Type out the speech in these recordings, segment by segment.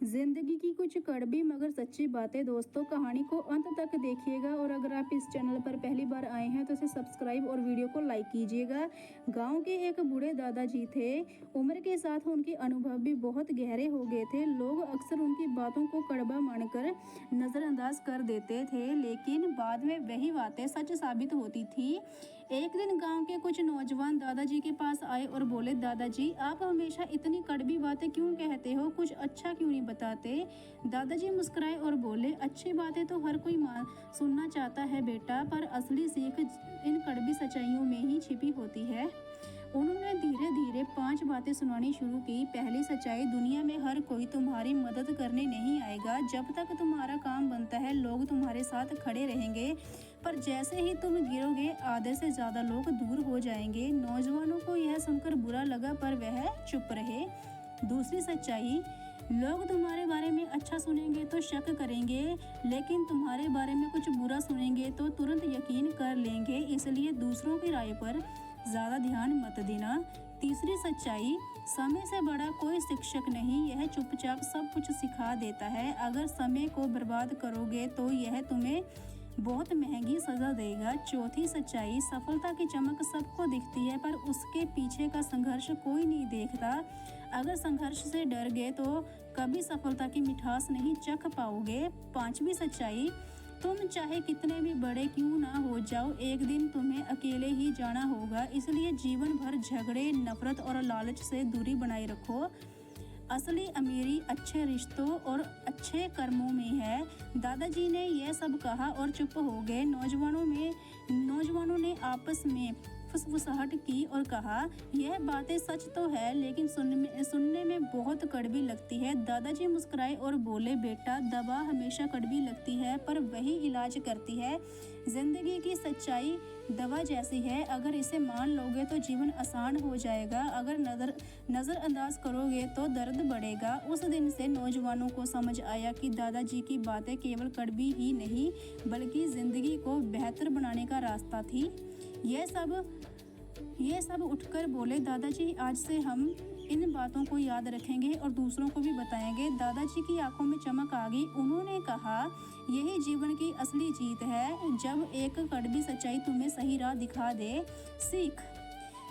जिंदगी की कुछ कड़वी मगर सच्ची बातें। दोस्तों, कहानी को अंत तक देखिएगा और अगर आप इस चैनल पर पहली बार आए हैं तो इसे सब्सक्राइब और वीडियो को लाइक कीजिएगा। गांव के एक बूढ़े दादाजी थे। उम्र के साथ उनके अनुभव भी बहुत गहरे हो गए थे। लोग अक्सर उनकी बातों को कड़वा मानकर नज़रअंदाज कर देते थे, लेकिन बाद में वही बातें सच साबित होती थी। एक दिन गांव के कुछ नौजवान दादाजी के पास आए और बोले, दादाजी आप हमेशा इतनी कड़वी बातें क्यों कहते हो, कुछ अच्छा क्यों नहीं बताते। दादाजी मुस्कुराए और बोले, अच्छी बातें तो हर कोई सुनना चाहता है बेटा, पर असली सीख इन कड़वी सच्चाइयों में ही छिपी होती है। उन्होंने धीरे धीरे 5 बातें सुनानी शुरू की। पहली सच्चाई, दुनिया में हर कोई तुम्हारी मदद करने नहीं आएगा। जब तक तुम्हारा काम बनता है लोग तुम्हारे साथ खड़े रहेंगे, पर जैसे ही तुम गिरोगे आधे से ज़्यादा लोग दूर हो जाएंगे। नौजवानों को यह सुनकर बुरा लगा, पर वह चुप रहे। दूसरी सच्चाई, लोग तुम्हारे बारे में अच्छा सुनेंगे तो शक करेंगे, लेकिन तुम्हारे बारे में कुछ बुरा सुनेंगे तो तुरंत यकीन कर लेंगे, इसलिए दूसरों की राय पर ज़्यादा ध्यान मत देना। तीसरी सच्चाई, समय से बड़ा कोई शिक्षक नहीं, यह चुपचाप सब कुछ सिखा देता है। अगर समय को बर्बाद करोगे तो यह तुम्हें बहुत महंगी सज़ा देगा। चौथी सच्चाई, सफलता की चमक सबको दिखती है, पर उसके पीछे का संघर्ष कोई नहीं देखता। अगर संघर्ष से डर गए तो कभी सफलता की मिठास नहीं चख पाओगे। पांचवी सच्चाई, तुम चाहे कितने भी बड़े क्यों ना हो जाओ, एक दिन तुम्हें अकेले ही जाना होगा, इसलिए जीवन भर झगड़े, नफरत और लालच से दूरी बनाए रखो। असली अमीरी अच्छे रिश्तों और अच्छे कर्मों में है। दादाजी ने यह सब कहा और चुप हो गए। नौजवानों ने आपस में फुसफुसाहट की और कहा, यह बातें सच तो है, लेकिन सुनने में बहुत कड़वी लगती है। दादाजी मुस्कुराए और बोले, बेटा दवा हमेशा कड़वी लगती है, पर वही इलाज करती है। जिंदगी की सच्चाई दवा जैसी है, अगर इसे मान लोगे तो जीवन आसान हो जाएगा, अगर नज़रअंदाज करोगे तो दर्द बढ़ेगा। उस दिन से नौजवानों को समझ आया कि दादाजी की बातें केवल कड़वी ही नहीं, बल्कि ज़िंदगी को बेहतर बनाने का रास्ता थी। ये सब उठकर बोले, दादाजी आज से हम इन बातों को याद रखेंगे और दूसरों को भी बताएंगे। दादाजी की आंखों में चमक आ गई। उन्होंने कहा, यही जीवन की असली जीत है, जब एक कड़वी सच्चाई तुम्हें सही राह दिखा दे। सीख,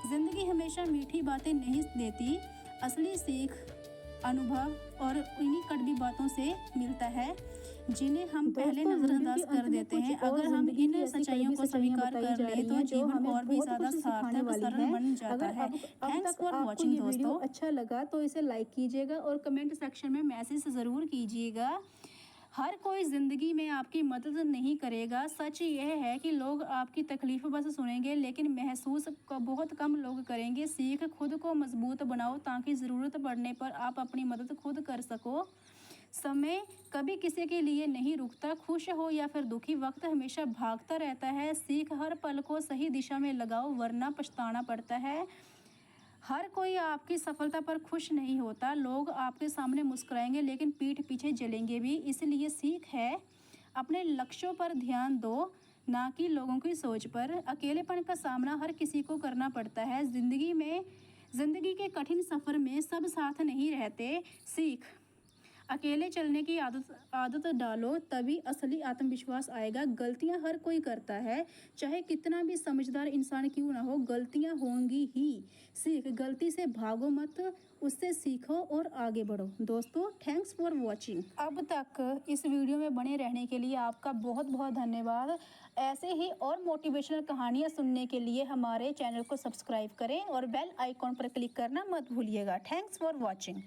जिंदगी हमेशा मीठी बातें नहीं देती, असली सीख अनुभव और इन्हीं कड़वी बातों से मिलता है, जिन्हें हम पहले नजरअंदाज कर देते हैं। अगर हम इन सच्चाइयों को स्वीकार कर ले तो जीवन और भी ज्यादा सार्थक सरल बन जाता है। थैंक्स फॉर वॉचिंग दोस्तों। अच्छा लगा तो इसे लाइक कीजिएगा और कमेंट सेक्शन में मैसेज ज़रूर कीजिएगा। हर कोई ज़िंदगी में आपकी मदद नहीं करेगा। सच यह है कि लोग आपकी तकलीफ बस सुनेंगे, लेकिन महसूस बहुत कम लोग करेंगे। सीख, खुद को मजबूत बनाओ ताकि ज़रूरत पड़ने पर आप अपनी मदद खुद कर सको। समय कभी किसी के लिए नहीं रुकता, खुश हो या फिर दुखी, वक्त हमेशा भागता रहता है। सीख, हर पल को सही दिशा में लगाओ वरना पछताना पड़ता है। हर कोई आपकी सफलता पर खुश नहीं होता। लोग आपके सामने मुस्कुराएंगे लेकिन पीठ पीछे जलेंगे भी। इसलिए सीख है, अपने लक्ष्यों पर ध्यान दो, ना कि लोगों की सोच पर। अकेलेपन का सामना हर किसी को करना पड़ता है। जिंदगी के कठिन सफ़र में सब साथ नहीं रहते। सीख, अकेले चलने की आदत डालो, तभी असली आत्मविश्वास आएगा। गलतियां हर कोई करता है, चाहे कितना भी समझदार इंसान क्यों ना हो, गलतियां होंगी ही। सीख, गलती से भागो मत, उससे सीखो और आगे बढ़ो। दोस्तों, थैंक्स फॉर वॉचिंग। अब तक इस वीडियो में बने रहने के लिए आपका बहुत बहुत धन्यवाद। ऐसे ही और मोटिवेशनल कहानियाँ सुनने के लिए हमारे चैनल को सब्सक्राइब करें और बेल आइकॉन पर क्लिक करना मत भूलिएगा। Thanks for watching.